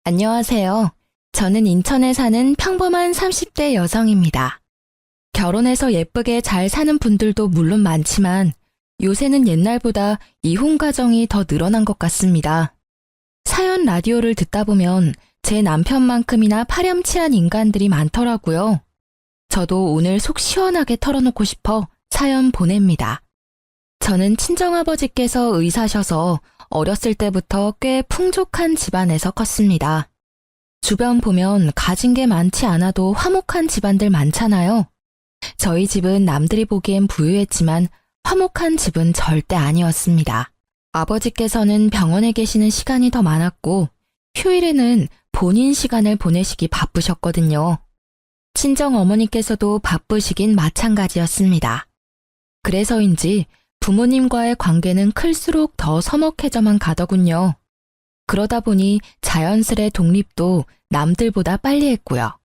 안녕하세요. 저는 인천에 사는 평범한 30대 여성입니다. 결혼해서 예쁘게 잘 사는 분들도 물론 많지만 요새는 옛날보다 이혼 가정이 더 늘어난 것 같습니다. 사연 라디오를 듣다 보면 제 남편만큼이나 파렴치한 인간들이 많더라고요. 저도 오늘 속 시원하게 털어놓고 싶어 사연 보냅니다. 저는 친정아버지께서 의사셔서 어렸을 때부터 꽤 풍족한 집안에서 컸습니다. 주변 보면 가진 게 많지 않아도 화목한 집안들 많잖아요. 저희 집은 남들이 보기엔 부유했지만 화목한 집은 절대 아니었습니다. 아버지께서는 병원에 계시는 시간이 더 많았고 휴일에는 본인 시간을 보내시기 바쁘셨거든요. 친정 어머니께서도 바쁘시긴 마찬가지였습니다. 그래서인지 부모님과의 관계는 클수록 더 서먹해져만 가더군요. 그러다 보니 자연스레 독립도 남들보다 빨리 했고요.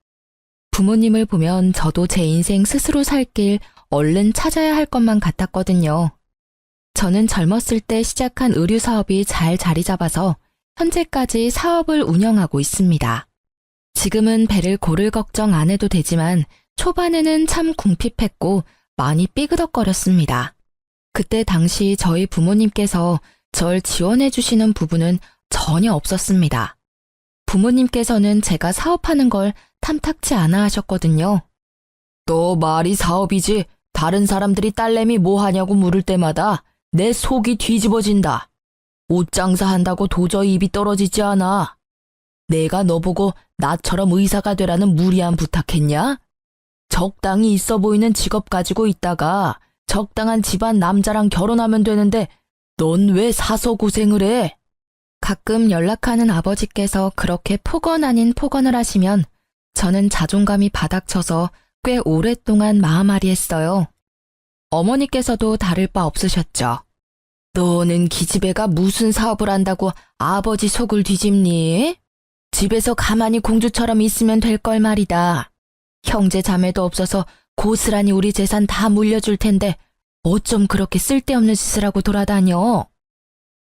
부모님을 보면 저도 제 인생 스스로 살 길 얼른 찾아야 할 것만 같았거든요. 저는 젊었을 때 시작한 의류 사업이 잘 자리 잡아서 현재까지 사업을 운영하고 있습니다. 지금은 배를 고를 걱정 안 해도 되지만 초반에는 참 궁핍했고 많이 삐그덕거렸습니다. 그때 당시 저희 부모님께서 절 지원해 주시는 부분은 전혀 없었습니다. 부모님께서는 제가 사업하는 걸 탐탁치 않아 하셨거든요. 너 말이 사업이지 다른 사람들이 딸내미 뭐 하냐고 물을 때마다 내 속이 뒤집어진다. 옷 장사한다고 도저히 입이 떨어지지 않아. 내가 너 보고 나처럼 의사가 되라는 무리한 부탁했냐? 적당히 있어 보이는 직업 가지고 있다가 적당한 집안 남자랑 결혼하면 되는데 넌 왜 사서 고생을 해? 가끔 연락하는 아버지께서 그렇게 폭언 아닌 폭언을 하시면 저는 자존감이 바닥쳐서 꽤 오랫동안 마음앓이 했어요. 어머니께서도 다를 바 없으셨죠. 너는 기집애가 무슨 사업을 한다고 아버지 속을 뒤집니? 집에서 가만히 공주처럼 있으면 될 걸 말이다. 형제 자매도 없어서 고스란히 우리 재산 다 물려줄 텐데 어쩜 그렇게 쓸데없는 짓을 하고 돌아다녀?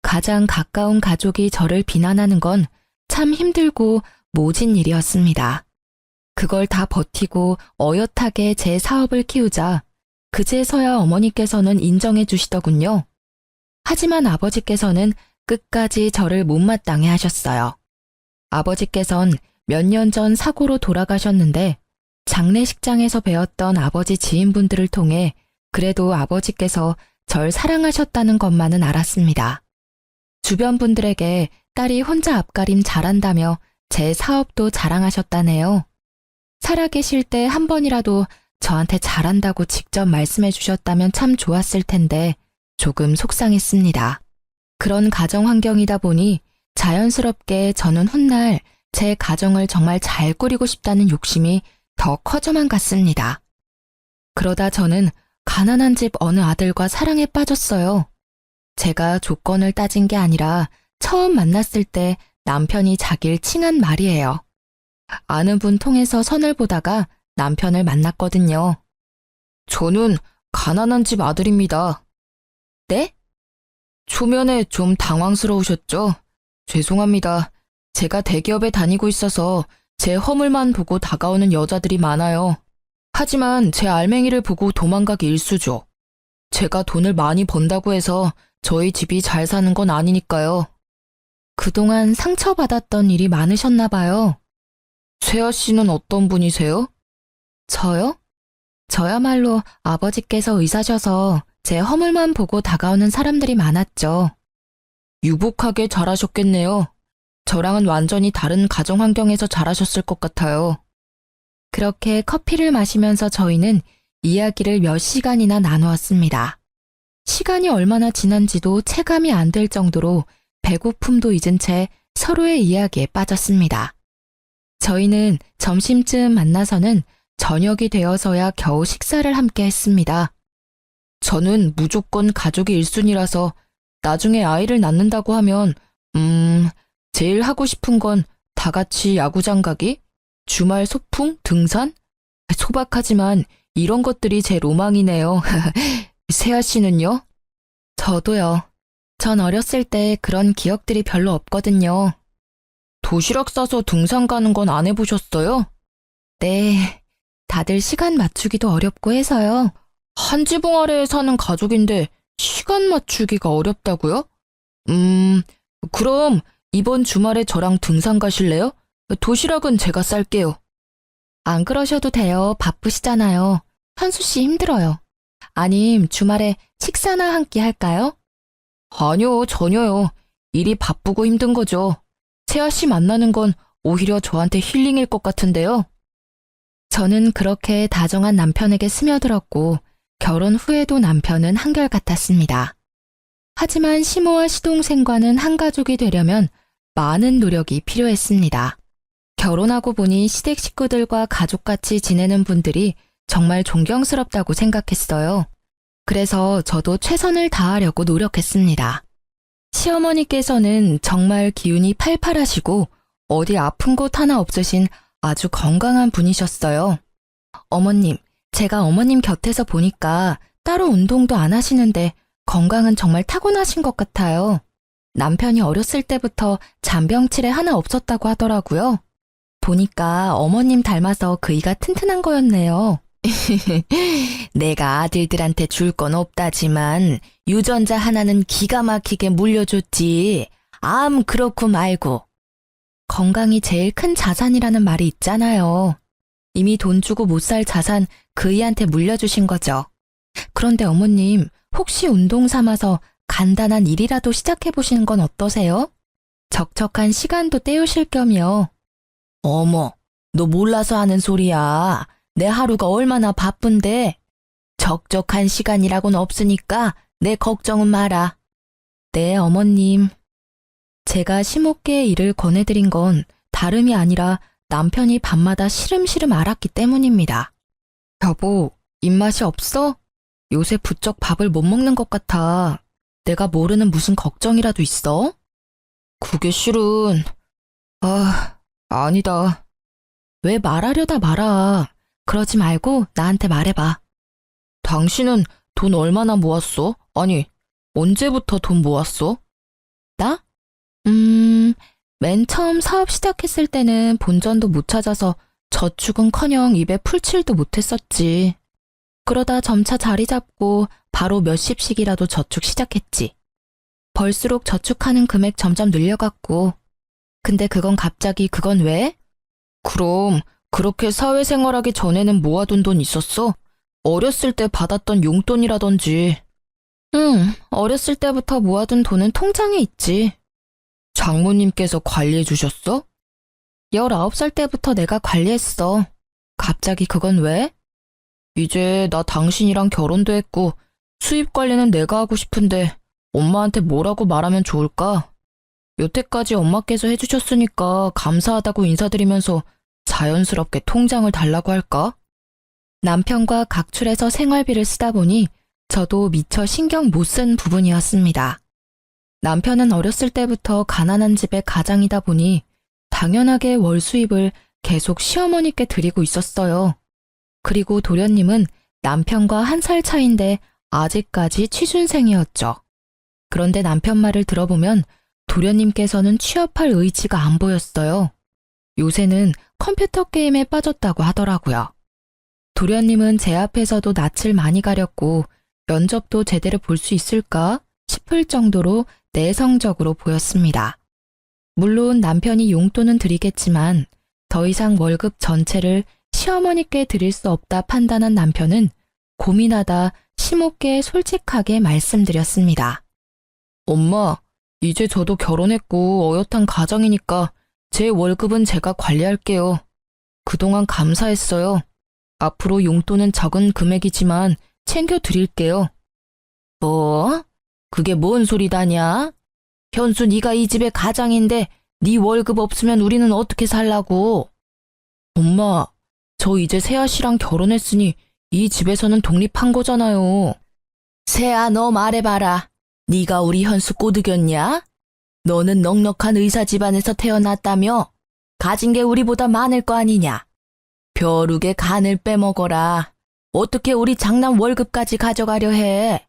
가장 가까운 가족이 저를 비난하는 건 참 힘들고 모진 일이었습니다. 그걸 다 버티고 어엿하게 제 사업을 키우자 그제서야 어머니께서는 인정해 주시더군요. 하지만 아버지께서는 끝까지 저를 못마땅해 하셨어요. 아버지께선 몇 년 전 사고로 돌아가셨는데 장례식장에서 배웠던 아버지 지인분들을 통해 그래도 아버지께서 절 사랑하셨다는 것만은 알았습니다. 주변 분들에게 딸이 혼자 앞가림 잘한다며 제 사업도 자랑하셨다네요. 살아계실 때 한 번이라도 저한테 잘한다고 직접 말씀해 주셨다면 참 좋았을 텐데 조금 속상했습니다. 그런 가정 환경이다 보니 자연스럽게 저는 훗날 제 가정을 정말 잘 꾸리고 싶다는 욕심이 더 커져만 갔습니다. 그러다 저는 가난한 집 어느 아들과 사랑에 빠졌어요. 제가 조건을 따진 게 아니라 처음 만났을 때 남편이 자기를 칭한 말이에요. 아는 분 통해서 선을 보다가 남편을 만났거든요. 저는 가난한 집 아들입니다. 네? 초면에 좀 당황스러우셨죠? 죄송합니다. 제가 대기업에 다니고 있어서 제 허물만 보고 다가오는 여자들이 많아요. 하지만 제 알맹이를 보고 도망가기 일쑤죠. 제가 돈을 많이 번다고 해서 저희 집이 잘 사는 건 아니니까요. 그동안 상처받았던 일이 많으셨나 봐요. 세아 씨는 어떤 분이세요? 저요? 저야말로 아버지께서 의사셔서 제 허물만 보고 다가오는 사람들이 많았죠. 유복하게 자라셨겠네요. 저랑은 완전히 다른 가정 환경에서 자라셨을 것 같아요. 그렇게 커피를 마시면서 저희는 이야기를 몇 시간이나 나누었습니다. 시간이 얼마나 지난지도 체감이 안 될 정도로 배고픔도 잊은 채 서로의 이야기에 빠졌습니다. 저희는 점심쯤 만나서는 저녁이 되어서야 겨우 식사를 함께 했습니다. 저는 무조건 가족이 1순위라서 나중에 아이를 낳는다고 하면 제일 하고 싶은 건 다 같이 야구장 가기? 주말 소풍? 등산? 소박하지만 이런 것들이 제 로망이네요. 세아 씨는요? 저도요. 전 어렸을 때 그런 기억들이 별로 없거든요. 도시락 싸서 등산 가는 건 안 해보셨어요? 네, 다들 시간 맞추기도 어렵고 해서요. 한 지붕 아래에 사는 가족인데 시간 맞추기가 어렵다고요? 그럼 이번 주말에 저랑 등산 가실래요? 도시락은 제가 쌀게요. 안 그러셔도 돼요. 바쁘시잖아요. 현수 씨 힘들어요. 아님 주말에 식사나 한 끼 할까요? 아니요, 전혀요. 일이 바쁘고 힘든 거죠. 세아 씨 만나는 건 오히려 저한테 힐링일 것 같은데요. 저는 그렇게 다정한 남편에게 스며들었고 결혼 후에도 남편은 한결같았습니다. 하지만 시모와 시동생과는 한 가족이 되려면 많은 노력이 필요했습니다. 결혼하고 보니 시댁 식구들과 가족같이 지내는 분들이 정말 존경스럽다고 생각했어요. 그래서 저도 최선을 다하려고 노력했습니다. 시어머니께서는 정말 기운이 팔팔하시고 어디 아픈 곳 하나 없으신 아주 건강한 분이셨어요. 어머님, 제가 어머님 곁에서 보니까 따로 운동도 안 하시는데 건강은 정말 타고나신 것 같아요. 남편이 어렸을 때부터 잔병치레 하나 없었다고 하더라고요. 보니까 어머님 닮아서 그이가 튼튼한 거였네요. 내가 아들들한테 줄 건 없다지만 유전자 하나는 기가 막히게 물려줬지. 암 그렇고 말고. 건강이 제일 큰 자산이라는 말이 있잖아요. 이미 돈 주고 못 살 자산 그이한테 물려주신 거죠. 그런데 어머님, 혹시 운동 삼아서 간단한 일이라도 시작해보시는 건 어떠세요? 적적한 시간도 때우실 겸이요. 어머, 너 몰라서 하는 소리야. 내 하루가 얼마나 바쁜데. 적적한 시간이라고는 없으니까 내 걱정은 마라. 네, 어머님. 제가 시모께의 일을 권해드린 건 다름이 아니라 남편이 밤마다 시름시름 앓았기 때문입니다. 여보, 입맛이 없어? 요새 부쩍 밥을 못 먹는 것 같아. 내가 모르는 무슨 걱정이라도 있어? 그게 실은... 아니다. 왜 말하려다 말아. 그러지 말고 나한테 말해봐. 당신은 돈 얼마나 모았어? 아니, 언제부터 돈 모았어? 나? 맨 처음 사업 시작했을 때는 본전도 못 찾아서 저축은커녕 입에 풀칠도 못했었지. 그러다 점차 자리 잡고 바로 몇십씩이라도 저축 시작했지. 벌수록 저축하는 금액 점점 늘려갔고. 근데 그건 왜? 그럼 그렇게 사회생활하기 전에는 모아둔 돈 있었어? 어렸을 때 받았던 용돈이라든지. 응, 어렸을 때부터 모아둔 돈은 통장에 있지. 장모님께서 관리해 주셨어? 19살 때부터 내가 관리했어. 갑자기 그건 왜? 이제 나 당신이랑 결혼도 했고 수입 관리는 내가 하고 싶은데 엄마한테 뭐라고 말하면 좋을까? 여태까지 엄마께서 해주셨으니까 감사하다고 인사드리면서 자연스럽게 통장을 달라고 할까? 남편과 각출해서 생활비를 쓰다 보니 저도 미처 신경 못 쓴 부분이었습니다. 남편은 어렸을 때부터 가난한 집의 가장이다 보니 당연하게 월 수입을 계속 시어머니께 드리고 있었어요. 그리고 도련님은 남편과 1살 차인데 아직까지 취준생이었죠. 그런데 남편 말을 들어보면 도련님께서는 취업할 의지가 안 보였어요. 요새는 컴퓨터 게임에 빠졌다고 하더라고요. 도련님은 제 앞에서도 낯을 많이 가렸고 면접도 제대로 볼 수 있을까 싶을 정도로 내성적으로 보였습니다. 물론 남편이 용돈은 드리겠지만 더 이상 월급 전체를 시어머니께 드릴 수 없다 판단한 남편은 고민하다 시모께 솔직하게 말씀드렸습니다. 엄마, 이제 저도 결혼했고 어엿한 가정이니까 제 월급은 제가 관리할게요. 그동안 감사했어요. 앞으로 용돈은 적은 금액이지만 챙겨드릴게요. 뭐? 그게 뭔 소리다냐? 현수 네가 이 집의 가장인데 네 월급 없으면 우리는 어떻게 살라고? 엄마, 저 이제 세아 씨랑 결혼했으니 이 집에서는 독립한 거잖아요. 세아, 너 말해봐라. 네가 우리 현수 꼬드겼냐? 너는 넉넉한 의사 집안에서 태어났다며? 가진 게 우리보다 많을 거 아니냐? 벼룩의 간을 빼먹어라. 어떻게 우리 장남 월급까지 가져가려 해?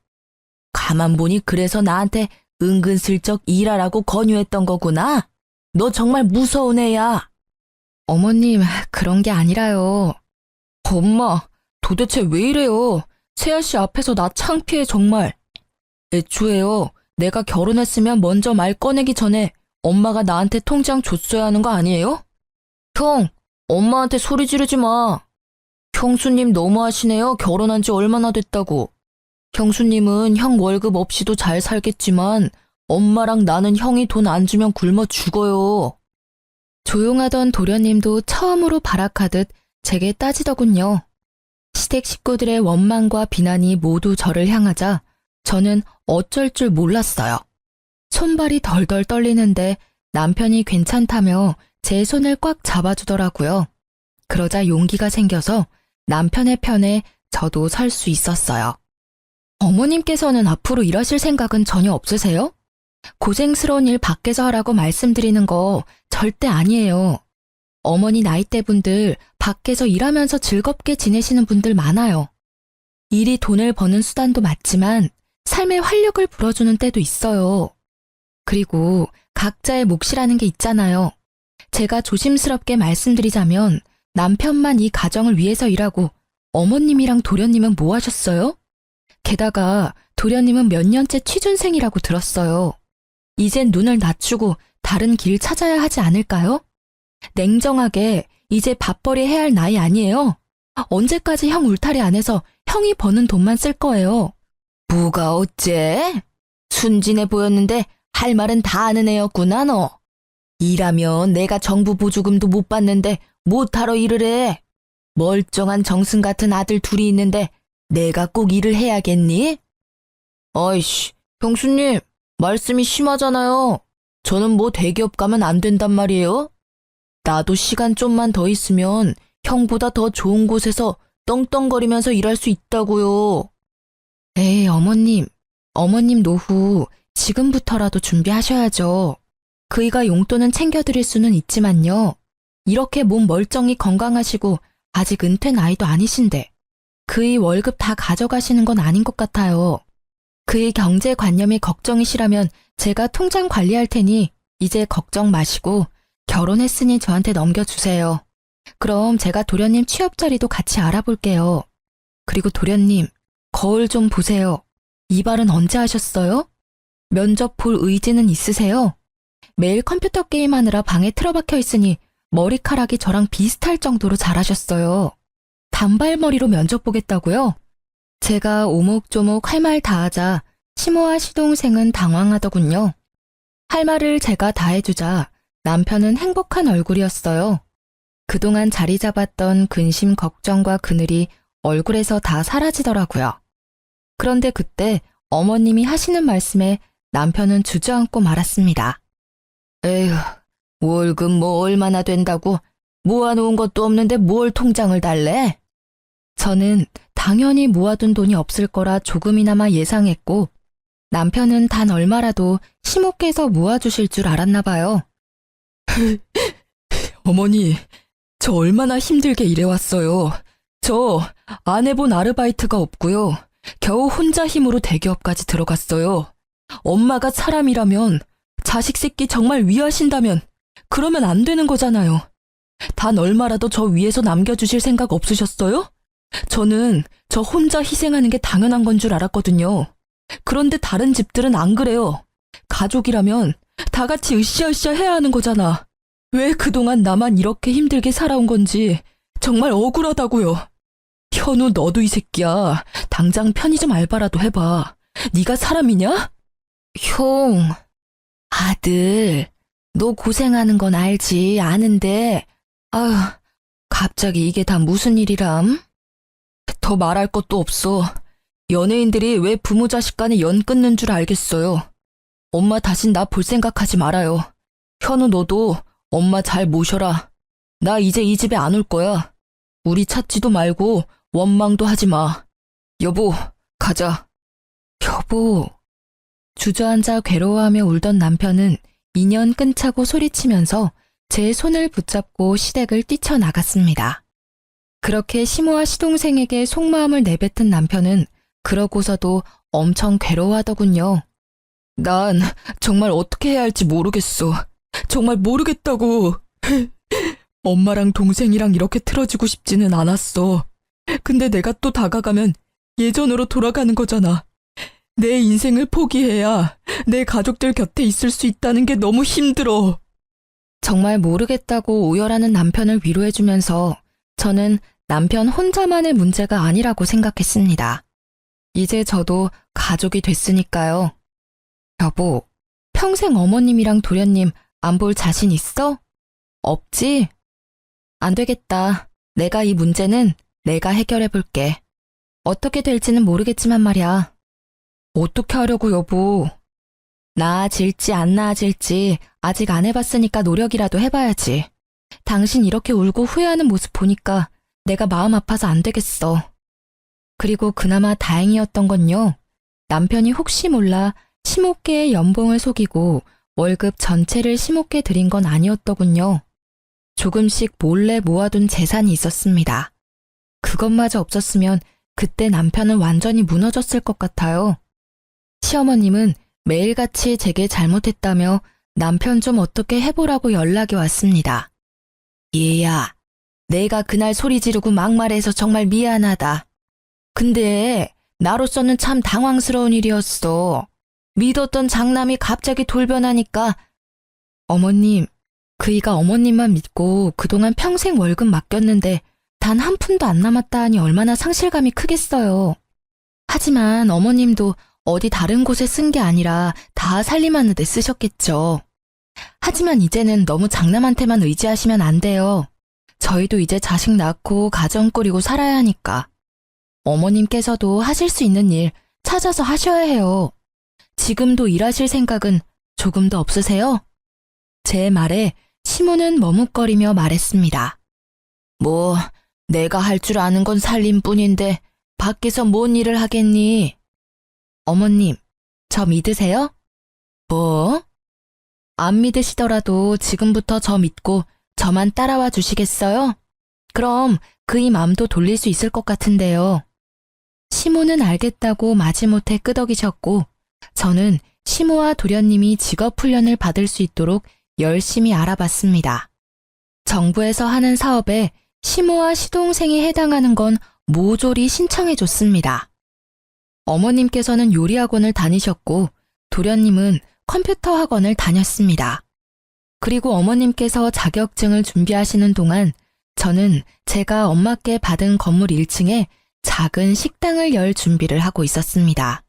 가만 보니 그래서 나한테 은근슬쩍 일하라고 권유했던 거구나? 너 정말 무서운 애야. 어머님, 그런 게 아니라요. 엄마, 도대체 왜 이래요? 세아씨 앞에서 나 창피해 정말. 애초에요, 내가 결혼했으면 먼저 말 꺼내기 전에 엄마가 나한테 통장 줬어야 하는 거 아니에요? 형, 엄마한테 소리 지르지 마. 형수님 너무하시네요. 결혼한 지 얼마나 됐다고. 형수님은 형 월급 없이도 잘 살겠지만 엄마랑 나는 형이 돈 안 주면 굶어 죽어요. 조용하던 도련님도 처음으로 발악하듯 제게 따지더군요. 시댁 식구들의 원망과 비난이 모두 저를 향하자 저는 어쩔 줄 몰랐어요. 손발이 덜덜 떨리는데 남편이 괜찮다며 제 손을 꽉 잡아주더라고요. 그러자 용기가 생겨서 남편의 편에 저도 설 수 있었어요. 어머님께서는 앞으로 일하실 생각은 전혀 없으세요? 고생스러운 일 밖에서 하라고 말씀드리는 거 절대 아니에요. 어머니 나이대 분들 밖에서 일하면서 즐겁게 지내시는 분들 많아요. 일이 돈을 버는 수단도 맞지만 삶의 활력을 불어주는 때도 있어요. 그리고 각자의 몫이라는 게 있잖아요. 제가 조심스럽게 말씀드리자면 남편만 이 가정을 위해서 일하고 어머님이랑 도련님은 뭐 하셨어요? 게다가 도련님은 몇 년째 취준생이라고 들었어요. 이젠 눈을 낮추고 다른 길 찾아야 하지 않을까요? 냉정하게 이제 밥벌이 해야 할 나이 아니에요? 언제까지 형 울타리 안에서 형이 버는 돈만 쓸 거예요? 뭐가 어째? 순진해 보였는데 할 말은 다 아는 애였구나 너. 일하면 내가 정부 보조금도 못 받는데 못하러 일을 해. 멀쩡한 정승 같은 아들 둘이 있는데 내가 꼭 일을 해야겠니? 아이씨, 형수님, 말씀이 심하잖아요. 저는 뭐 대기업 가면 안 된단 말이에요? 나도 시간 좀만 더 있으면 형보다 더 좋은 곳에서 떵떵거리면서 일할 수 있다고요. 에이, 어머님 노후 지금부터라도 준비하셔야죠. 그이가 용돈은 챙겨드릴 수는 있지만요. 이렇게 몸 멀쩡히 건강하시고 아직 은퇴 나이도 아니신데 그이 월급 다 가져가시는 건 아닌 것 같아요. 그의 경제관념이 걱정이시라면 제가 통장 관리할 테니 이제 걱정 마시고 결혼했으니 저한테 넘겨주세요. 그럼 제가 도련님 취업 자리도 같이 알아볼게요. 그리고 도련님, 거울 좀 보세요. 이발은 언제 하셨어요? 면접 볼 의지는 있으세요? 매일 컴퓨터 게임하느라 방에 틀어박혀 있으니 머리카락이 저랑 비슷할 정도로 잘하셨어요. 단발머리로 면접 보겠다고요? 제가 오목조목 할 말 다 하자 시모와 시동생은 당황하더군요. 할 말을 제가 다 해주자 남편은 행복한 얼굴이었어요. 그동안 자리 잡았던 근심 걱정과 그늘이 얼굴에서 다 사라지더라고요. 그런데 그때 어머님이 하시는 말씀에 남편은 주저앉고 말았습니다. 에휴, 월급 뭐 얼마나 된다고 모아놓은 것도 없는데 뭘 통장을 달래? 저는 당연히 모아둔 돈이 없을 거라 조금이나마 예상했고 남편은 단 얼마라도 시모께서 모아주실 줄 알았나 봐요. 어머니, 저 얼마나 힘들게 일해왔어요. 저 안 해본 아르바이트가 없고요. 겨우 혼자 힘으로 대기업까지 들어갔어요. 엄마가 사람이라면 자식 새끼 정말 위하신다면 그러면 안 되는 거잖아요. 단 얼마라도 저 위에서 남겨주실 생각 없으셨어요? 저는 저 혼자 희생하는 게 당연한 건 줄 알았거든요. 그런데 다른 집들은 안 그래요. 가족이라면 다 같이 으쌰으쌰 해야 하는 거잖아. 왜 그동안 나만 이렇게 힘들게 살아온 건지 정말 억울하다고요. 현우, 너도 이 새끼야. 당장 편의점 알바라도 해봐. 네가 사람이냐? 형, 아들, 너 고생하는 건 알지, 아는데 아휴, 갑자기 이게 다 무슨 일이람? 더 말할 것도 없어. 연예인들이 왜 부모 자식 간에 연 끊는 줄 알겠어요. 엄마 다신 나 볼 생각하지 말아요. 현우, 너도 엄마 잘 모셔라. 나 이제 이 집에 안 올 거야. 우리 찾지도 말고 원망도 하지 마. 여보, 가자. 여보. 주저앉아 괴로워하며 울던 남편은 인연 끊자고 소리치면서 제 손을 붙잡고 시댁을 뛰쳐나갔습니다. 그렇게 시모와 시동생에게 속마음을 내뱉은 남편은 그러고서도 엄청 괴로워하더군요. 난 정말 어떻게 해야 할지 모르겠어. 정말 모르겠다고. 엄마랑 동생이랑 이렇게 틀어지고 싶지는 않았어. 근데 내가 또 다가가면 예전으로 돌아가는 거잖아. 내 인생을 포기해야 내 가족들 곁에 있을 수 있다는 게 너무 힘들어. 정말 모르겠다고 오열하는 남편을 위로해주면서 저는 남편 혼자만의 문제가 아니라고 생각했습니다. 이제 저도 가족이 됐으니까요. 여보, 평생 어머님이랑 도련님 안 볼 자신 있어? 없지? 안 되겠다. 내가 이 문제는 내가 해결해 볼게. 어떻게 될지는 모르겠지만 말이야. 어떻게 하려고 여보? 나아질지 안 나아질지 아직 안 해봤으니까 노력이라도 해봐야지. 당신 이렇게 울고 후회하는 모습 보니까 내가 마음 아파서 안 되겠어. 그리고 그나마 다행이었던 건요. 남편이 혹시 몰라 심호께의 연봉을 속이고 월급 전체를 심호께 드린 건 아니었더군요. 조금씩 몰래 모아둔 재산이 있었습니다. 그것마저 없었으면 그때 남편은 완전히 무너졌을 것 같아요. 시어머님은 매일같이 제게 잘못했다며 남편 좀 어떻게 해보라고 연락이 왔습니다. 얘야, 내가 그날 소리 지르고 막말해서 정말 미안하다. 근데 나로서는 참 당황스러운 일이었어. 믿었던 장남이 갑자기 돌변하니까. 어머님, 그이가 어머님만 믿고 그동안 평생 월급 맡겼는데 단 한 푼도 안 남았다 하니 얼마나 상실감이 크겠어요. 하지만 어머님도 어디 다른 곳에 쓴 게 아니라 다 살림하는 데 쓰셨겠죠. 하지만 이제는 너무 장남한테만 의지하시면 안 돼요. 저희도 이제 자식 낳고 가정 꾸리고 살아야 하니까. 어머님께서도 하실 수 있는 일 찾아서 하셔야 해요. 지금도 일하실 생각은 조금도 없으세요? 제 말에 시모는 머뭇거리며 말했습니다. 뭐, 내가 할 줄 아는 건 살림뿐인데 밖에서 뭔 일을 하겠니? 어머님, 저 믿으세요? 뭐? 안 믿으시더라도 지금부터 저 믿고 저만 따라와 주시겠어요? 그럼 그이 맘도 돌릴 수 있을 것 같은데요. 시모는 알겠다고 마지못해 끄덕이셨고 저는 시모와 도련님이 직업훈련을 받을 수 있도록 열심히 알아봤습니다. 정부에서 하는 사업에 시모와 시동생이 해당하는 건 모조리 신청해줬습니다. 어머님께서는 요리학원을 다니셨고 도련님은 컴퓨터 학원을 다녔습니다. 그리고 어머님께서 자격증을 준비하시는 동안 저는 제가 엄마께 받은 건물 1층에 작은 식당을 열 준비를 하고 있었습니다.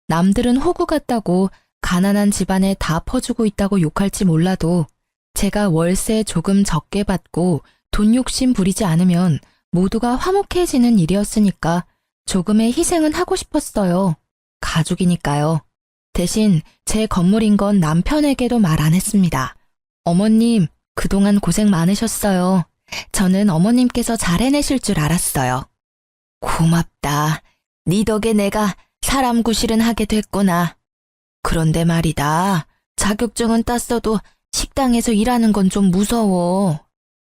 남들은 호구 같다고 가난한 집안에 다 퍼주고 있다고 욕할지 몰라도 제가 월세 조금 적게 받고 돈 욕심 부리지 않으면 모두가 화목해지는 일이었으니까 조금의 희생은 하고 싶었어요. 가족이니까요. 대신 제 건물인 건 남편에게도 말 안 했습니다. 어머님, 그동안 고생 많으셨어요. 저는 어머님께서 잘 해내실 줄 알았어요. 고맙다. 네 덕에 내가 사람 구실은 하게 됐구나. 그런데 말이다. 자격증은 땄어도 식당에서 일하는 건 좀 무서워.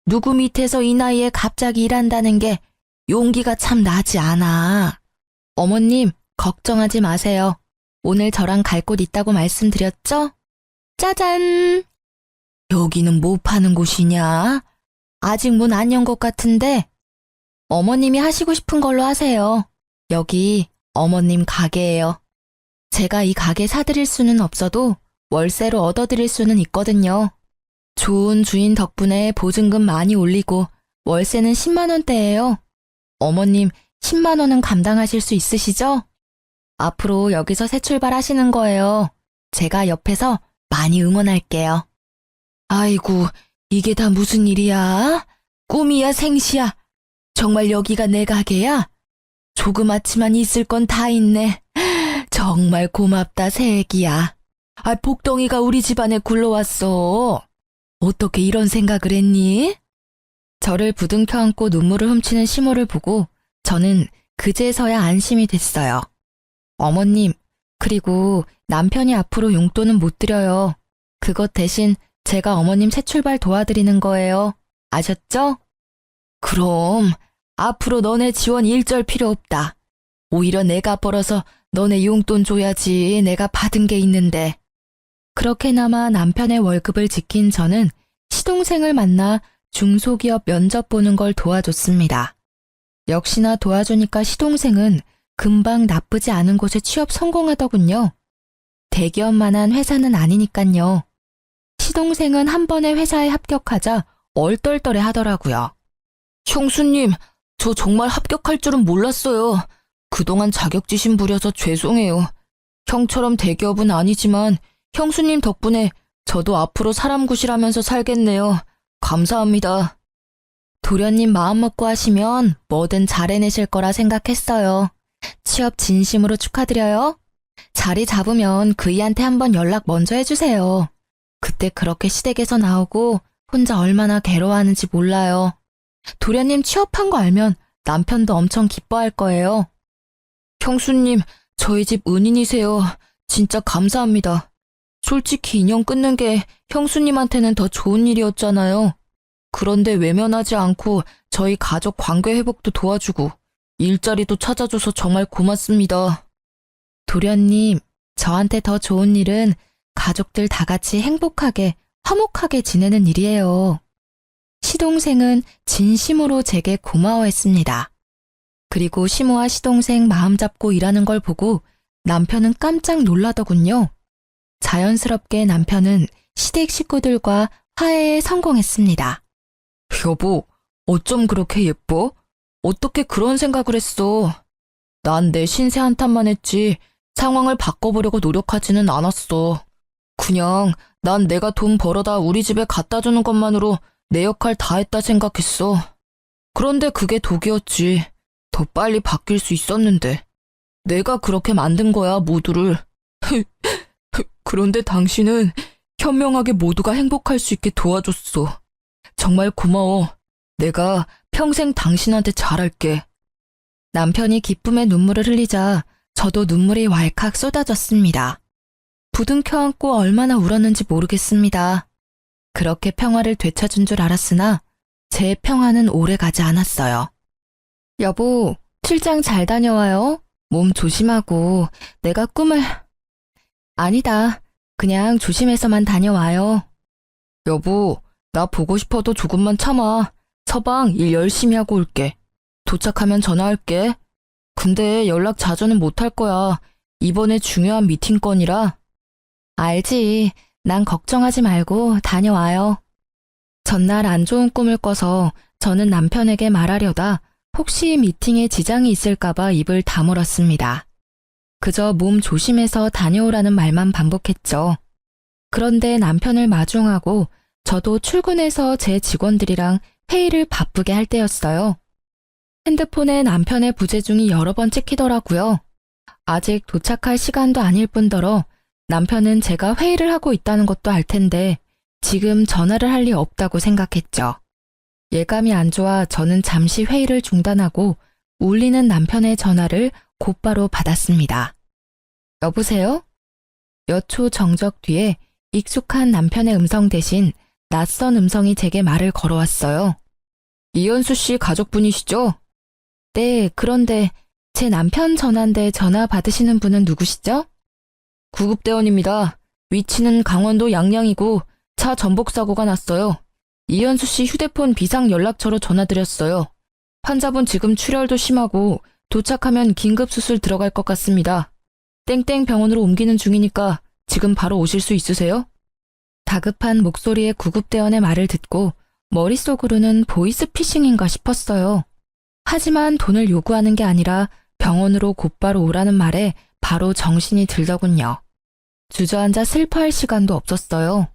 누구 밑에서 이 나이에 갑자기 일한다는 게 용기가 참 나지 않아. 어머님, 걱정하지 마세요. 오늘 저랑 갈 곳 있다고 말씀드렸죠? 짜잔! 여기는 뭐 파는 곳이냐? 아직 문 안 연 것 같은데? 어머님이 하시고 싶은 걸로 하세요. 여기 어머님 가게예요. 제가 이 가게 사드릴 수는 없어도 월세로 얻어드릴 수는 있거든요. 좋은 주인 덕분에 보증금 많이 올리고 월세는 10만 원대예요. 어머님 10만 원은 감당하실 수 있으시죠? 앞으로 여기서 새 출발하시는 거예요. 제가 옆에서 많이 응원할게요. 아이고, 이게 다 무슨 일이야? 꿈이야 생시야? 정말 여기가 내 가게야? 조그맣지만 있을 건 다 있네. 정말 고맙다 새애기야. 복덩이가 우리 집안에 굴러왔어. 어떻게 이런 생각을 했니? 저를 부둥켜 안고 눈물을 훔치는 시모를 보고 저는 그제서야 안심이 됐어요. 어머님, 그리고 남편이 앞으로 용돈은 못 드려요. 그것 대신 제가 어머님 새 출발 도와드리는 거예요. 아셨죠? 그럼 앞으로 너네 지원 일절 필요 없다. 오히려 내가 벌어서 너네 용돈 줘야지. 내가 받은 게 있는데. 그렇게나마 남편의 월급을 지킨 저는 시동생을 만나 중소기업 면접 보는 걸 도와줬습니다. 역시나 도와주니까 시동생은 금방 나쁘지 않은 곳에 취업 성공하더군요. 대기업만한 회사는 아니니깐요. 시동생은 한 번에 회사에 합격하자 얼떨떨해 하더라고요. 형수님, 저 정말 합격할 줄은 몰랐어요. 그동안 자격지심 부려서 죄송해요. 형처럼 대기업은 아니지만 형수님 덕분에 저도 앞으로 사람 구실하면서 살겠네요. 감사합니다. 도련님 마음 먹고 하시면 뭐든 잘 해내실 거라 생각했어요. 취업 진심으로 축하드려요. 자리 잡으면 그이한테 한번 연락 먼저 해주세요. 그때 그렇게 시댁에서 나오고 혼자 얼마나 괴로워하는지 몰라요. 도련님 취업한 거 알면 남편도 엄청 기뻐할 거예요. 형수님, 저희 집 은인이세요. 진짜 감사합니다. 솔직히 인연 끊는 게 형수님한테는 더 좋은 일이었잖아요. 그런데 외면하지 않고 저희 가족 관계 회복도 도와주고 일자리도 찾아줘서 정말 고맙습니다. 도련님, 저한테 더 좋은 일은 가족들 다 같이 행복하게, 화목하게 지내는 일이에요. 시동생은 진심으로 제게 고마워했습니다. 그리고 시모와 시동생 마음 잡고 일하는 걸 보고 남편은 깜짝 놀라더군요. 자연스럽게 남편은 시댁 식구들과 화해에 성공했습니다. 여보, 어쩜 그렇게 예뻐? 어떻게 그런 생각을 했어? 난 내 신세 한탄만 했지 상황을 바꿔보려고 노력하지는 않았어. 그냥 난 내가 돈 벌어다 우리 집에 갖다 주는 것만으로 내 역할 다 했다 생각했어. 그런데 그게 독이었지. 더 빨리 바뀔 수 있었는데. 내가 그렇게 만든 거야, 모두를. 그런데 당신은 현명하게 모두가 행복할 수 있게 도와줬어. 정말 고마워. 내가 평생 당신한테 잘할게. 남편이 기쁨의 눈물을 흘리자 저도 눈물이 왈칵 쏟아졌습니다. 부둥켜 안고 얼마나 울었는지 모르겠습니다. 그렇게 평화를 되찾은 줄 알았으나 제 평화는 오래 가지 않았어요. 여보, 출장 잘 다녀와요. 몸 조심하고 내가 꿈을... 아니다. 그냥 조심해서만 다녀와요. 여보, 나 보고 싶어도 조금만 참아. 서방 일 열심히 하고 올게. 도착하면 전화할게. 근데 연락 자주는 못할 거야. 이번에 중요한 미팅 건이라. 알지. 난 걱정하지 말고 다녀와요. 전날 안 좋은 꿈을 꿔서 저는 남편에게 말하려다 혹시 미팅에 지장이 있을까봐 입을 다물었습니다. 그저 몸 조심해서 다녀오라는 말만 반복했죠. 그런데 남편을 마중하고 저도 출근해서 제 직원들이랑 회의를 바쁘게 할 때였어요. 핸드폰에 남편의 부재중이 여러 번 찍히더라고요. 아직 도착할 시간도 아닐 뿐더러 남편은 제가 회의를 하고 있다는 것도 알 텐데 지금 전화를 할 리 없다고 생각했죠. 예감이 안 좋아 저는 잠시 회의를 중단하고 울리는 남편의 전화를 곧바로 받았습니다. 여보세요? 몇 초 정적 뒤에 익숙한 남편의 음성 대신 낯선 음성이 제게 말을 걸어왔어요. 이현수 씨 가족분이시죠? 네, 그런데 제 남편 전화인데 전화 받으시는 분은 누구시죠? 구급대원입니다. 위치는 강원도 양양이고 차 전복 사고가 났어요. 이현수 씨 휴대폰 비상 연락처로 전화드렸어요. 환자분 지금 출혈도 심하고 도착하면 긴급 수술 들어갈 것 같습니다. 땡땡 병원으로 옮기는 중이니까 지금 바로 오실 수 있으세요? 다급한 목소리의 구급대원의 말을 듣고 머릿속으로는 보이스피싱인가 싶었어요. 하지만 돈을 요구하는 게 아니라 병원으로 곧바로 오라는 말에 바로 정신이 들더군요. 주저앉아 슬퍼할 시간도 없었어요.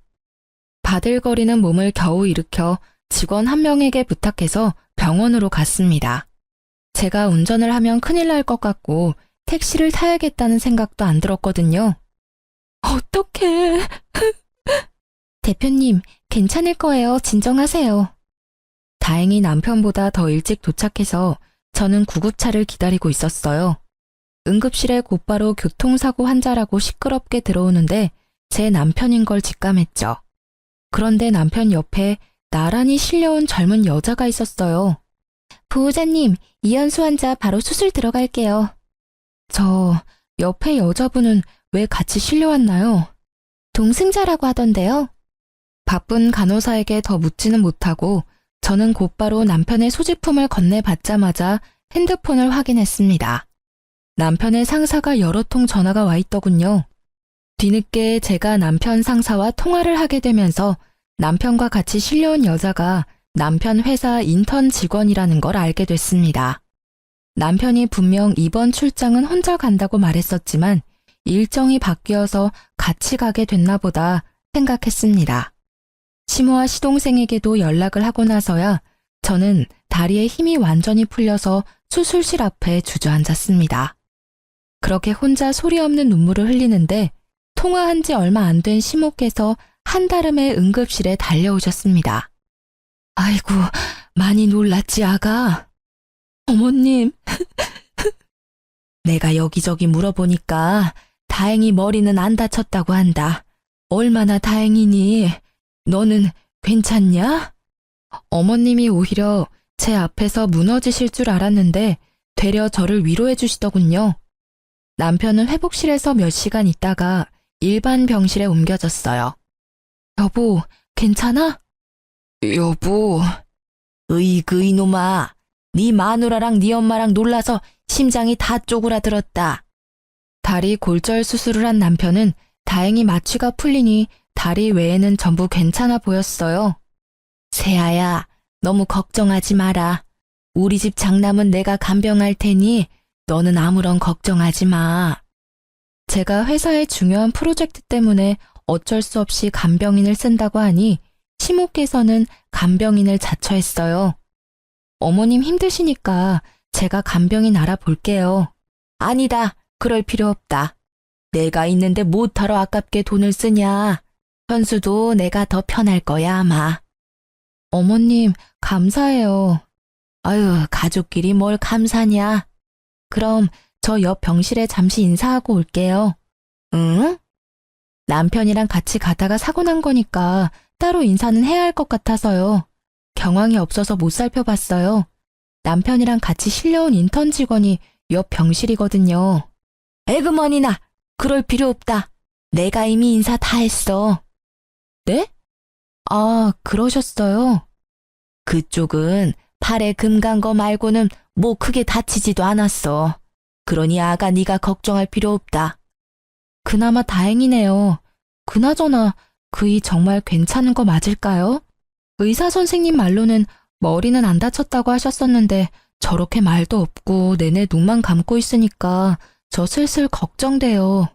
바들거리는 몸을 겨우 일으켜 직원 한 명에게 부탁해서 병원으로 갔습니다. 제가 운전을 하면 큰일 날 것 같고 택시를 타야겠다는 생각도 안 들었거든요. 어떡해. 대표님, 괜찮을 거예요. 진정하세요. 다행히 남편보다 더 일찍 도착해서 저는 구급차를 기다리고 있었어요. 응급실에 곧바로 교통사고 환자라고 시끄럽게 들어오는데 제 남편인 걸 직감했죠. 그런데 남편 옆에 나란히 실려온 젊은 여자가 있었어요. 보호자님, 이현수 환자 바로 수술 들어갈게요. 저 옆에 여자분은 왜 같이 실려왔나요? 동승자라고 하던데요. 바쁜 간호사에게 더 묻지는 못하고 저는 곧바로 남편의 소지품을 건네받자마자 핸드폰을 확인했습니다. 남편의 상사가 여러 통 전화가 와 있더군요. 뒤늦게 제가 남편 상사와 통화를 하게 되면서 남편과 같이 실려온 여자가 남편 회사 인턴 직원이라는 걸 알게 됐습니다. 남편이 분명 이번 출장은 혼자 간다고 말했었지만 일정이 바뀌어서 같이 가게 됐나 보다 생각했습니다. 시모와 시동생에게도 연락을 하고 나서야 저는 다리에 힘이 완전히 풀려서 수술실 앞에 주저앉았습니다. 그렇게 혼자 소리 없는 눈물을 흘리는데 통화한 지 얼마 안 된 시모께서 한달음에 응급실에 달려오셨습니다. 아이고, 많이 놀랐지, 아가? 어머님, 내가 여기저기 물어보니까 다행히 머리는 안 다쳤다고 한다. 얼마나 다행이니? 너는 괜찮냐? 어머님이 오히려 제 앞에서 무너지실 줄 알았는데 되려 저를 위로해 주시더군요. 남편은 회복실에서 몇 시간 있다가 일반 병실에 옮겨졌어요. 여보, 괜찮아? 여보. 으이그 이놈아. 네 마누라랑 네 엄마랑 놀라서 심장이 다 쪼그라들었다. 다리 골절 수술을 한 남편은 다행히 마취가 풀리니 다리 외에는 전부 괜찮아 보였어요. 세아야, 너무 걱정하지 마라. 우리 집 장남은 내가 간병할 테니 너는 아무런 걱정하지 마. 제가 회사의 중요한 프로젝트 때문에 어쩔 수 없이 간병인을 쓴다고 하니 시모께서는 간병인을 자처했어요. 어머님 힘드시니까 제가 간병인 알아볼게요. 아니다. 그럴 필요 없다. 내가 있는데 못하러 아깝게 돈을 쓰냐. 현수도 내가 더 편할 거야 아마. 어머님 감사해요. 아유, 가족끼리 뭘 감사냐. 그럼 저 옆 병실에 잠시 인사하고 올게요. 응? 남편이랑 같이 가다가 사고 난 거니까 따로 인사는 해야 할 것 같아서요. 경황이 없어서 못 살펴봤어요. 남편이랑 같이 실려온 인턴 직원이 옆 병실이거든요. 에그머니나, 그럴 필요 없다. 내가 이미 인사 다 했어. 네? 아, 그러셨어요? 그쪽은 팔에 금 간 거 말고는 뭐 크게 다치지도 않았어. 그러니 아가 네가 걱정할 필요 없다. 그나마 다행이네요. 그나저나 그이 정말 괜찮은 거 맞을까요? 의사 선생님 말로는 머리는 안 다쳤다고 하셨었는데 저렇게 말도 없고 내내 눈만 감고 있으니까 저 슬슬 걱정돼요.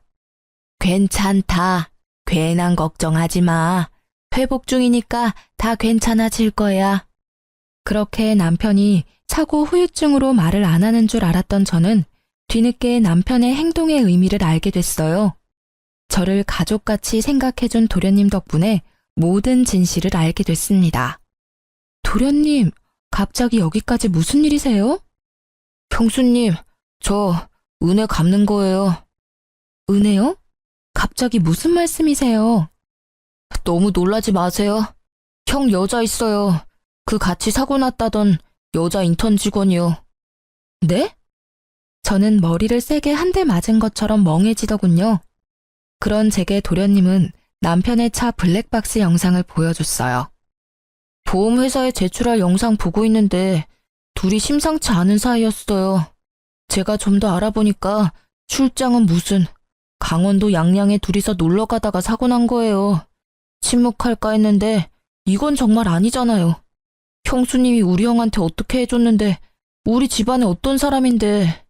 괜찮다. 괜한 걱정하지 마. 회복 중이니까 다 괜찮아질 거야. 그렇게 남편이 차고 후유증으로 말을 안 하는 줄 알았던 저는 뒤늦게 남편의 행동의 의미를 알게 됐어요. 저를 가족같이 생각해준 도련님 덕분에 모든 진실을 알게 됐습니다. 도련님, 갑자기 여기까지 무슨 일이세요? 형수님, 저 은혜 갚는 거예요. 은혜요? 갑자기 무슨 말씀이세요? 너무 놀라지 마세요. 형 여자 있어요. 그 같이 사고 났다던 여자 인턴 직원이요. 네? 저는 머리를 세게 한 대 맞은 것처럼 멍해지더군요. 그런 제게 도련님은 남편의 차 블랙박스 영상을 보여줬어요. 보험회사에 제출할 영상 보고 있는데 둘이 심상치 않은 사이였어요. 제가 좀 더 알아보니까 출장은 무슨 강원도 양양에 둘이서 놀러 가다가 사고 난 거예요. 침묵할까 했는데 이건 정말 아니잖아요. 형수님이 우리 형한테 어떻게 해줬는데 우리 집안에 어떤 사람인데.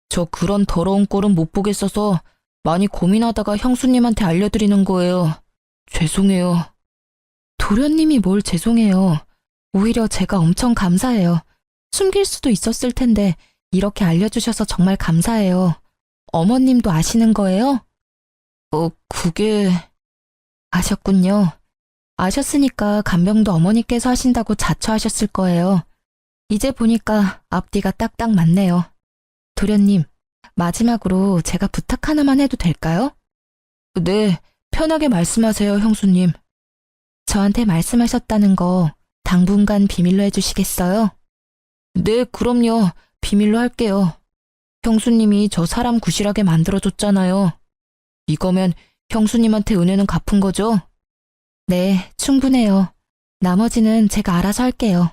저 그런 더러운 꼴은 못 보겠어서 많이 고민하다가 형수님한테 알려드리는 거예요. 죄송해요. 도련님이 뭘 죄송해요. 오히려 제가 엄청 감사해요. 숨길 수도 있었을 텐데 이렇게 알려주셔서 정말 감사해요. 어머님도 아시는 거예요? 그게... 아셨군요. 아셨으니까 간병도 어머니께서 하신다고 자처하셨을 거예요. 이제 보니까 앞뒤가 딱딱 맞네요. 도련님, 마지막으로 제가 부탁 하나만 해도 될까요? 네, 편하게 말씀하세요, 형수님. 저한테 말씀하셨다는 거 당분간 비밀로 해주시겠어요? 네, 그럼요. 비밀로 할게요. 형수님이 저 사람 구실하게 만들어줬잖아요. 이거면 형수님한테 은혜는 갚은 거죠? 네, 충분해요. 나머지는 제가 알아서 할게요.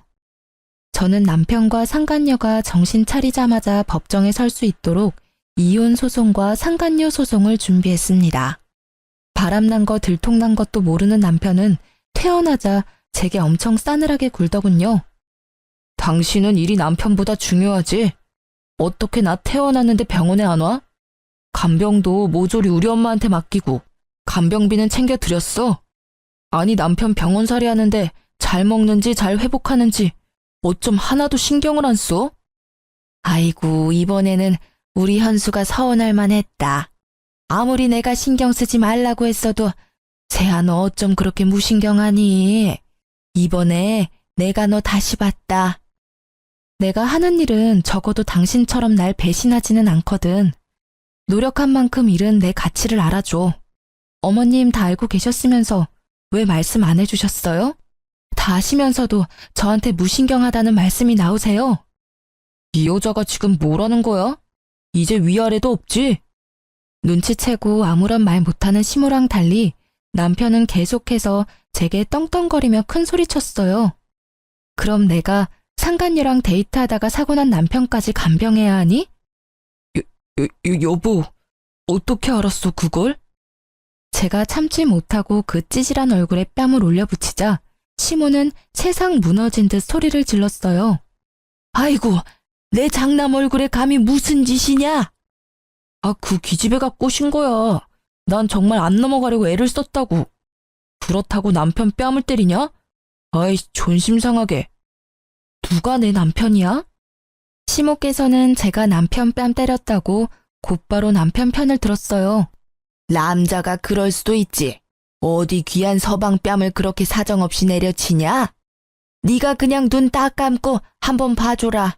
저는 남편과 상간녀가 정신 차리자마자 법정에 설 수 있도록 이혼 소송과 상간녀 소송을 준비했습니다. 바람난 거 들통난 것도 모르는 남편은 태어나자 제게 엄청 싸늘하게 굴더군요. 당신은 일이 남편보다 중요하지? 어떻게 나 태어났는데 병원에 안 와? 간병도 모조리 우리 엄마한테 맡기고 간병비는 챙겨드렸어. 아니 남편 병원살이 하는데 잘 먹는지 잘 회복하는지 어쩜 하나도 신경을 안 써? 아이고 이번에는 우리 현수가 서운할 만했다. 아무리 내가 신경 쓰지 말라고 했어도 재아 너 어쩜 그렇게 무신경하니? 이번에 내가 너 다시 봤다. 내가 하는 일은 적어도 당신처럼 날 배신하지는 않거든. 노력한 만큼 일은 내 가치를 알아줘. 어머님 다 알고 계셨으면서 왜 말씀 안 해주셨어요? 다 아시면서도 저한테 무신경하다는 말씀이 나오세요? 이 여자가 지금 뭐라는 거야? 이제 위아래도 없지? 눈치채고 아무런 말 못하는 시모랑 달리 남편은 계속해서 제게 떵떵거리며 큰 소리쳤어요. 그럼 내가 상간녀랑 데이트하다가 사고난 남편까지 간병해야 하니? 여보, 어떻게 알았어 그걸? 제가 참지 못하고 그 찌질한 얼굴에 뺨을 올려붙이자 시모는 세상 무너진 듯 소리를 질렀어요. 아이고, 내 장남 얼굴에 감히 무슨 짓이냐? 아, 그 기집애가 꼬신 거야. 난 정말 안 넘어가려고 애를 썼다고. 그렇다고 남편 뺨을 때리냐? 아이, 존심상하게. 누가 내 남편이야? 시모께서는 제가 남편 뺨 때렸다고 곧바로 남편 편을 들었어요. 남자가 그럴 수도 있지. 어디 귀한 서방 뺨을 그렇게 사정없이 내려치냐? 네가 그냥 눈 딱 감고 한번 봐줘라.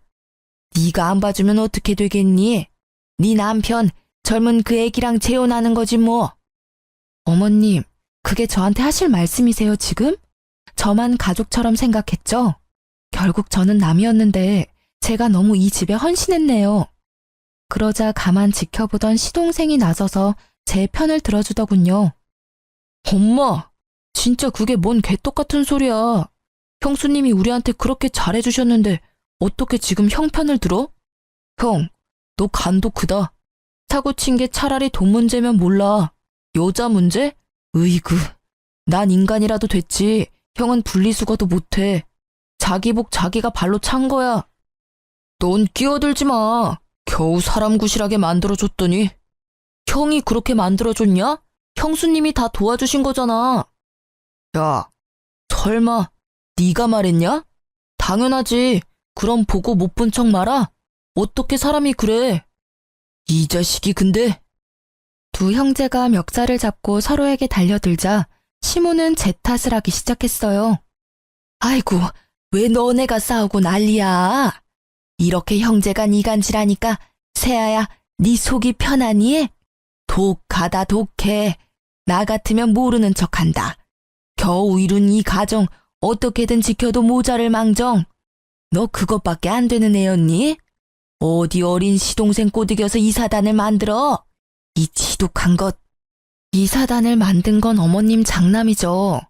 네가 안 봐주면 어떻게 되겠니? 네 남편 젊은 그 애기랑 재혼하는 거지 뭐. 어머님, 그게 저한테 하실 말씀이세요 지금? 저만 가족처럼 생각했죠? 결국 저는 남이었는데 제가 너무 이 집에 헌신했네요. 그러자 가만 지켜보던 시동생이 나서서 제 편을 들어주더군요. 엄마, 진짜 그게 뭔 개떡같은 소리야. 형수님이 우리한테 그렇게 잘해주셨는데 어떻게 지금 형 편을 들어? 형, 너 간도 크다. 사고 친 게 차라리 돈 문제면 몰라. 여자 문제? 으이구, 난 인간이라도 됐지. 형은 분리수거도 못해. 자기 복 자기가 발로 찬 거야. 넌 끼어들지 마. 겨우 사람 구실하게 만들어줬더니. 형이 그렇게 만들어줬냐? 형수님이 다 도와주신 거잖아. 야, 설마 네가 말했냐? 당연하지. 그럼 보고 못 본 척 말아? 어떻게 사람이 그래? 이 자식이 근데. 두 형제가 멱살을 잡고 서로에게 달려들자 시모는 제 탓을 하기 시작했어요. 아이고, 왜 너네가 싸우고 난리야? 이렇게 형제가 이간질하니까 세아야, 네 속이 편하니? 독하다 독해. 나 같으면 모르는 척한다. 겨우 이룬 이 가정 어떻게든 지켜도 모자를 망정. 너 그것밖에 안 되는 애였니? 어디 어린 시동생 꼬드겨서 이 사단을 만들어? 이 지독한 것. 이 사단을 만든 건 어머님 장남이죠.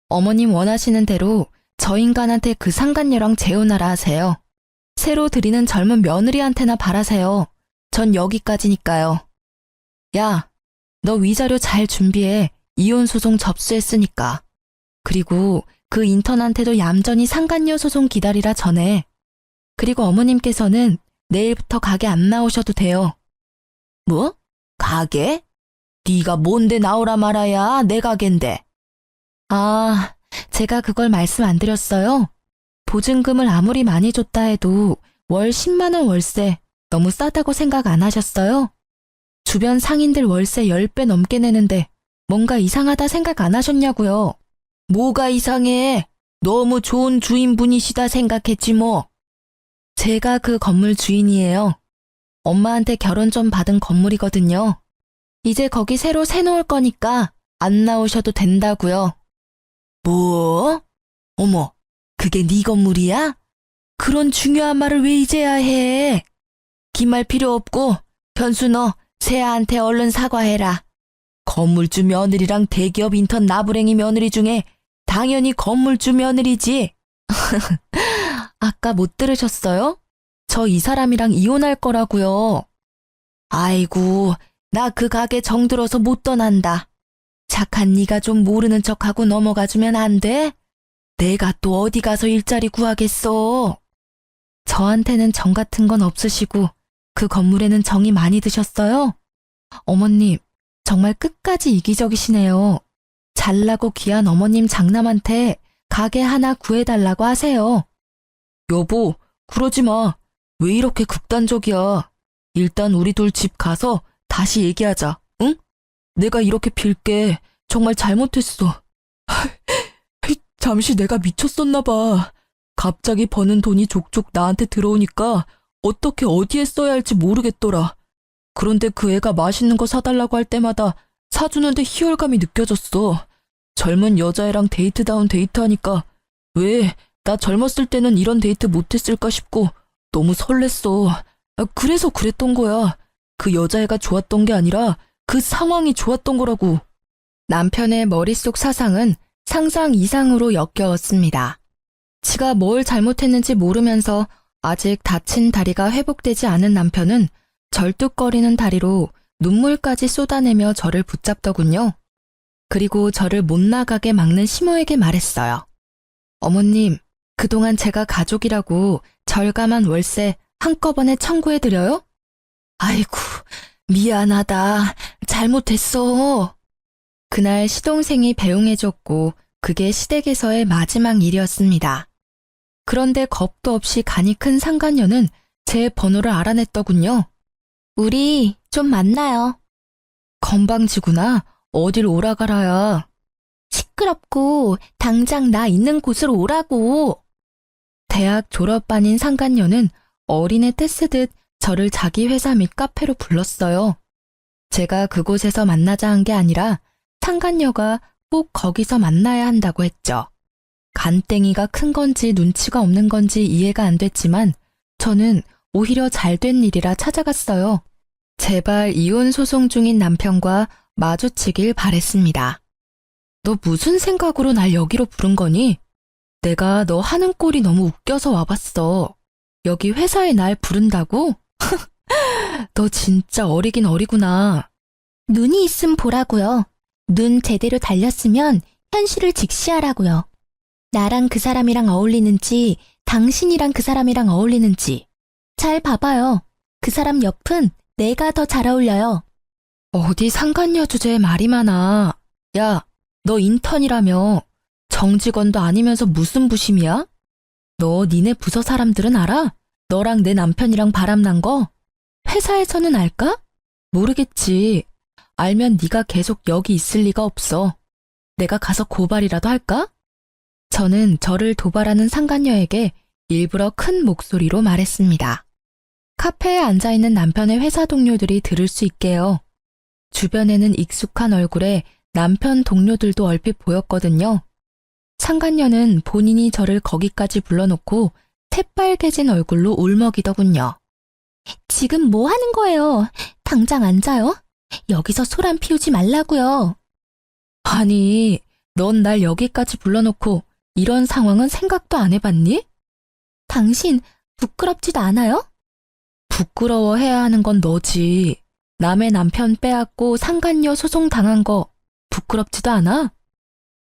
어머님 원하시는 대로 저 인간한테 그 상간녀랑 재혼하라 하세요. 새로 들이는 젊은 며느리한테나 바라세요. 전 여기까지니까요. 야, 너 위자료 잘 준비해. 이혼 소송 접수했으니까. 그리고 그 인턴한테도 얌전히 상간녀 소송 기다리라 전해. 그리고 어머님께서는 내일부터 가게 안 나오셔도 돼요. 뭐? 가게? 네가 뭔데 나오라 말아야 내 가게인데. 아, 제가 그걸 말씀 안 드렸어요? 보증금을 아무리 많이 줬다 해도 월 10만 원 월세 너무 싸다고 생각 안 하셨어요? 주변 상인들 월세 10배 넘게 내는데 뭔가 이상하다 생각 안 하셨냐고요? 뭐가 이상해? 너무 좋은 주인분이시다 생각했지 뭐. 제가 그 건물 주인이에요. 엄마한테 결혼 좀 받은 건물이거든요. 이제 거기 새로 새놓을 거니까 안 나오셔도 된다고요. 뭐? 어머, 그게 네 건물이야? 그런 중요한 말을 왜 이제야 해? 긴 말 필요 없고 현수 너 세아한테 얼른 사과해라. 건물주 며느리랑 대기업 인턴 나부랭이 며느리 중에 당연히 건물주 며느리지. 아까 못 들으셨어요? 저 이 사람이랑 이혼할 거라고요. 아이고, 나 그 가게 정들어서 못 떠난다. 착한 네가 좀 모르는 척하고 넘어가주면 안 돼? 내가 또 어디 가서 일자리 구하겠어. 저한테는 정 같은 건 없으시고 그 건물에는 정이 많이 드셨어요? 어머님, 정말 끝까지 이기적이시네요. 잘나고 귀한 어머님 장남한테 가게 하나 구해달라고 하세요. 여보, 그러지 마. 왜 이렇게 극단적이야? 일단 우리 둘 집 가서 다시 얘기하자, 응? 내가 이렇게 빌게. 정말 잘못했어. 잠시 내가 미쳤었나 봐. 갑자기 버는 돈이 족족 나한테 들어오니까 어떻게 어디에 써야 할지 모르겠더라. 그런데 그 애가 맛있는 거 사달라고 할 때마다 사주는데 희열감이 느껴졌어. 젊은 여자애랑 데이트다운 데이트하니까 왜 나 젊었을 때는 이런 데이트 못했을까 싶고 너무 설렜어. 그래서 그랬던 거야. 그 여자애가 좋았던 게 아니라 그 상황이 좋았던 거라고. 남편의 머릿속 사상은 상상 이상으로 역겨웠습니다. 지가 뭘 잘못했는지 모르면서 아직 다친 다리가 회복되지 않은 남편은 절뚝거리는 다리로 눈물까지 쏟아내며 저를 붙잡더군요. 그리고 저를 못 나가게 막는 시모에게 말했어요. 어머님, 그동안 제가 가족이라고 절감한 월세 한꺼번에 청구해드려요? 아이고, 미안하다. 잘못했어. 그날 시동생이 배웅해줬고 그게 시댁에서의 마지막 일이었습니다. 그런데 겁도 없이 간이 큰 상간녀는 제 번호를 알아냈더군요. 우리 좀 만나요. 건방지구나. 어딜 오라가라야. 시끄럽고 당장 나 있는 곳으로 오라고. 대학 졸업반인 상간녀는 어린애 떼쓰듯 저를 자기 회사 및 카페로 불렀어요. 제가 그곳에서 만나자 한 게 아니라 상간녀가 꼭 거기서 만나야 한다고 했죠. 간땡이가 큰 건지 눈치가 없는 건지 이해가 안 됐지만 저는 오히려 잘된 일이라 찾아갔어요. 제발 이혼 소송 중인 남편과 마주치길 바랬습니다. 너 무슨 생각으로 날 여기로 부른 거니? 내가 너 하는 꼴이 너무 웃겨서 와봤어. 여기 회사에 날 부른다고? 너 진짜 어리긴 어리구나. 눈이 있음 보라고요. 눈 제대로 달렸으면 현실을 직시하라고요. 나랑 그 사람이랑 어울리는지 당신이랑 그 사람이랑 어울리는지 잘 봐봐요. 그 사람 옆은 내가 더 잘 어울려요. 어디 상간녀 주제에 말이 많아. 야, 너 인턴이라며. 정직원도 아니면서 무슨 부심이야? 너 니네 부서 사람들은 알아? 너랑 내 남편이랑 바람난 거? 회사에서는 알까? 모르겠지. 알면 네가 계속 여기 있을 리가 없어. 내가 가서 고발이라도 할까? 저는 저를 도발하는 상간녀에게 일부러 큰 목소리로 말했습니다. 카페에 앉아있는 남편의 회사 동료들이 들을 수 있게요. 주변에는 익숙한 얼굴에 남편 동료들도 얼핏 보였거든요. 상간녀는 본인이 저를 거기까지 불러놓고 새빨개진 얼굴로 울먹이더군요. 지금 뭐 하는 거예요? 당장 앉아요. 여기서 소란 피우지 말라고요. 아니, 넌 날 여기까지 불러놓고 이런 상황은 생각도 안 해봤니? 당신 부끄럽지도 않아요? 부끄러워해야 하는 건 너지. 남의 남편 빼앗고 상간녀 소송 당한 거 부끄럽지도 않아?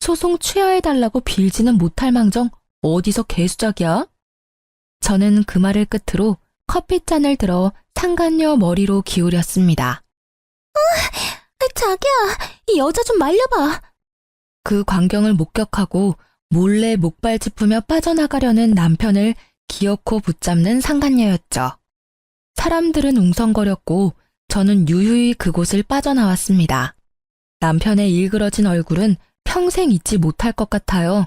소송 취하해달라고 빌지는 못할 망정 어디서 개수작이야? 저는 그 말을 끝으로 커피잔을 들어 상간녀 머리로 기울였습니다. 자기야, 이 여자 좀 말려봐. 그 광경을 목격하고 몰래 목발 짚으며 빠져나가려는 남편을 기어코 붙잡는 상간녀였죠. 사람들은 웅성거렸고 저는 유유히 그곳을 빠져나왔습니다. 남편의 일그러진 얼굴은 평생 잊지 못할 것 같아요.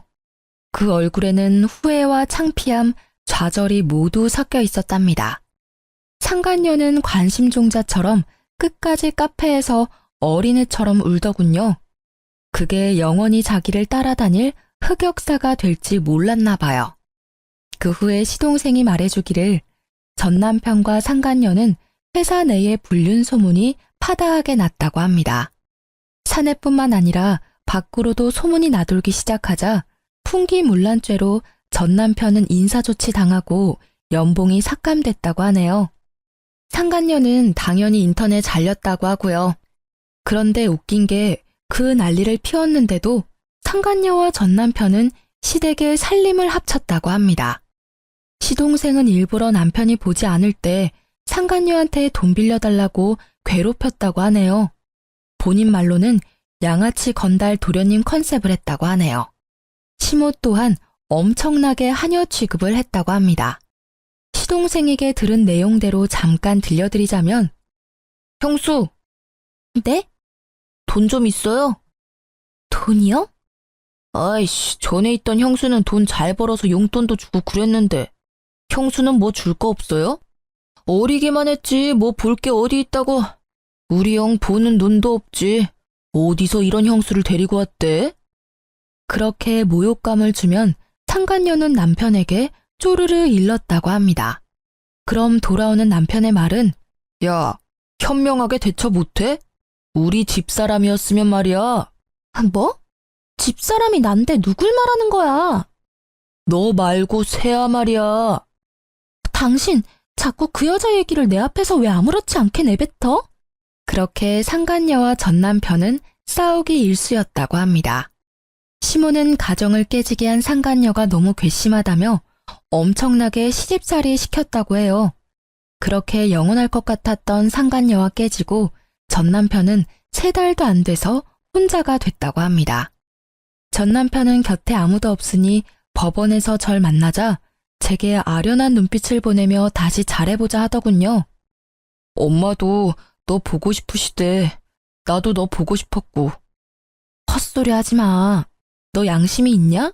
그 얼굴에는 후회와 창피함, 좌절이 모두 섞여 있었답니다. 상간녀는 관심종자처럼 끝까지 카페에서 어린애처럼 울더군요. 그게 영원히 자기를 따라다닐 흑역사가 될지 몰랐나 봐요. 그 후에 시동생이 말해주기를 전 남편과 상간녀는 회사 내에 불륜 소문이 파다하게 났다고 합니다. 사내뿐만 아니라 밖으로도 소문이 나돌기 시작하자 풍기문란죄로 전 남편은 인사조치 당하고 연봉이 삭감됐다고 하네요. 상간녀는 당연히 인턴에 잘렸다고 하고요. 그런데 웃긴 게 그 난리를 피웠는데도 상간녀와 전 남편은 시댁의 살림을 합쳤다고 합니다. 시동생은 일부러 남편이 보지 않을 때 상간녀한테 돈 빌려달라고 괴롭혔다고 하네요. 본인 말로는 양아치 건달 도련님 컨셉을 했다고 하네요. 시모 또한 엄청나게 하녀 취급을 했다고 합니다. 시동생에게 들은 내용대로 잠깐 들려드리자면, 형수! 네? 돈 좀 있어요? 돈이요? 아이씨, 전에 있던 형수는 돈 잘 벌어서 용돈도 주고 그랬는데 형수는 뭐 줄 거 없어요? 어리기만 했지 뭐 볼 게 어디 있다고. 우리 형 보는 눈도 없지. 어디서 이런 형수를 데리고 왔대? 그렇게 모욕감을 주면 상간녀는 남편에게 쪼르르 일렀다고 합니다. 그럼 돌아오는 남편의 말은, 야, 현명하게 대처 못해? 우리 집사람이었으면 말이야. 뭐? 집사람이 난데 누굴 말하는 거야? 너 말고 새야 말이야. 당신 자꾸 그 여자 얘기를 내 앞에서 왜 아무렇지 않게 내뱉어? 그렇게 상간녀와 전 남편은 싸우기 일쑤였다고 합니다. 시모는 가정을 깨지게 한 상간녀가 너무 괘씸하다며 엄청나게 시집살이 시켰다고 해요. 그렇게 영원할 것 같았던 상간녀와 깨지고 전 남편은 3달도 안 돼서 혼자가 됐다고 합니다. 전 남편은 곁에 아무도 없으니 법원에서 절 만나자 제게 아련한 눈빛을 보내며 다시 잘해보자 하더군요. 엄마도 너 보고 싶으시대. 나도 너 보고 싶었고. 헛소리 하지 마. 너 양심이 있냐?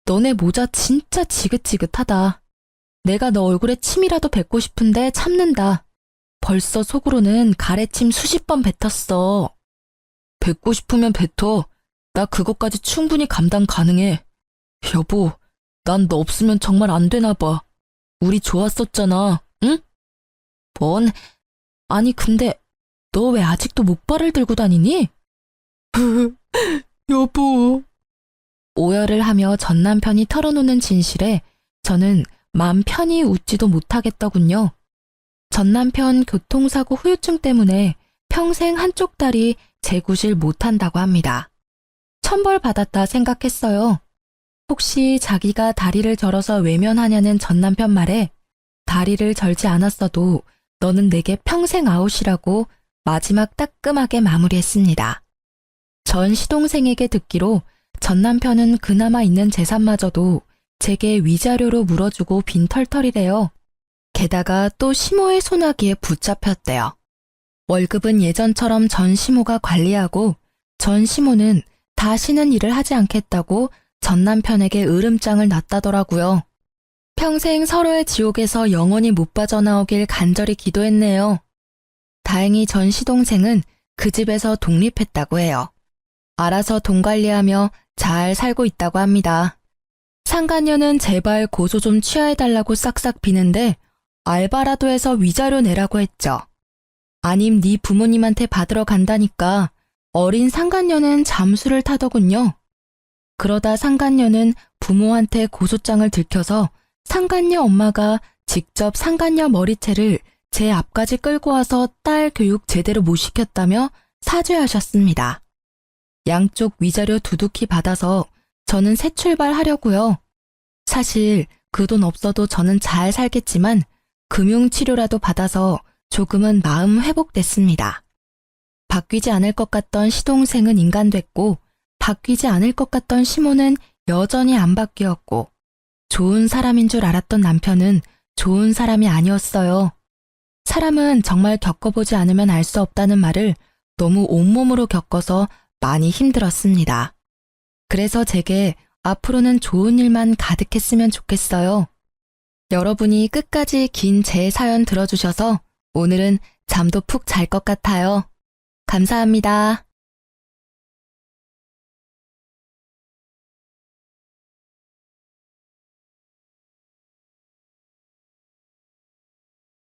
너네 모자 진짜 지긋지긋하다. 내가 너 얼굴에 침이라도 뱉고 싶은데 참는다. 벌써 속으로는 가래침 수십 번 뱉었어. 뱉고 싶으면 뱉어. 나 그것까지 충분히 감당 가능해. 여보, 난 너 없으면 정말 안 되나 봐. 우리 좋았었잖아, 응? 뭔? 아니 근데 너 왜 아직도 목발을 들고 다니니? 여보. 오열을 하며 전 남편이 털어놓는 진실에 저는 맘 편히 웃지도 못하겠더군요. 전 남편 교통사고 후유증 때문에 평생 한쪽 다리 재구실 못한다고 합니다. 천벌받았다 생각했어요. 혹시 자기가 다리를 절어서 외면하냐는 전 남편 말에 다리를 절지 않았어도 너는 내게 평생 아웃이라고 마지막 따끔하게 마무리했습니다. 전 시동생에게 듣기로 전 남편은 그나마 있는 재산마저도 제게 위자료로 물어주고 빈털털이래요. 게다가 또 시모의 소나기에 붙잡혔대요. 월급은 예전처럼 전 시모가 관리하고 전 시모는 다시는 일을 하지 않겠다고 전 남편에게 으름장을 놨다더라고요. 평생 서로의 지옥에서 영원히 못 빠져나오길 간절히 기도했네요. 다행히 전 시동생은 그 집에서 독립했다고 해요. 알아서 돈 관리하며 잘 살고 있다고 합니다. 상간녀는 제발 고소 좀 취하해달라고 싹싹 비는데 알바라도 해서 위자료 내라고 했죠. 아님 네 부모님한테 받으러 간다니까 어린 상간녀는 잠수를 타더군요. 그러다 상간녀는 부모한테 고소장을 들켜서 상간녀 엄마가 직접 상간녀 머리채를 제 앞까지 끌고 와서 딸 교육 제대로 못 시켰다며 사죄하셨습니다. 양쪽 위자료 두둑히 받아서 저는 새 출발하려고요. 사실 그 돈 없어도 저는 잘 살겠지만 금융치료라도 받아서 조금은 마음 회복됐습니다. 바뀌지 않을 것 같던 시동생은 인간됐고 바뀌지 않을 것 같던 시모는 여전히 안 바뀌었고 좋은 사람인 줄 알았던 남편은 좋은 사람이 아니었어요. 사람은 정말 겪어보지 않으면 알 수 없다는 말을 너무 온몸으로 겪어서 많이 힘들었습니다. 그래서 제게 앞으로는 좋은 일만 가득했으면 좋겠어요. 여러분이 끝까지 긴 제 사연 들어주셔서 오늘은 잠도 푹 잘 것 같아요. 감사합니다.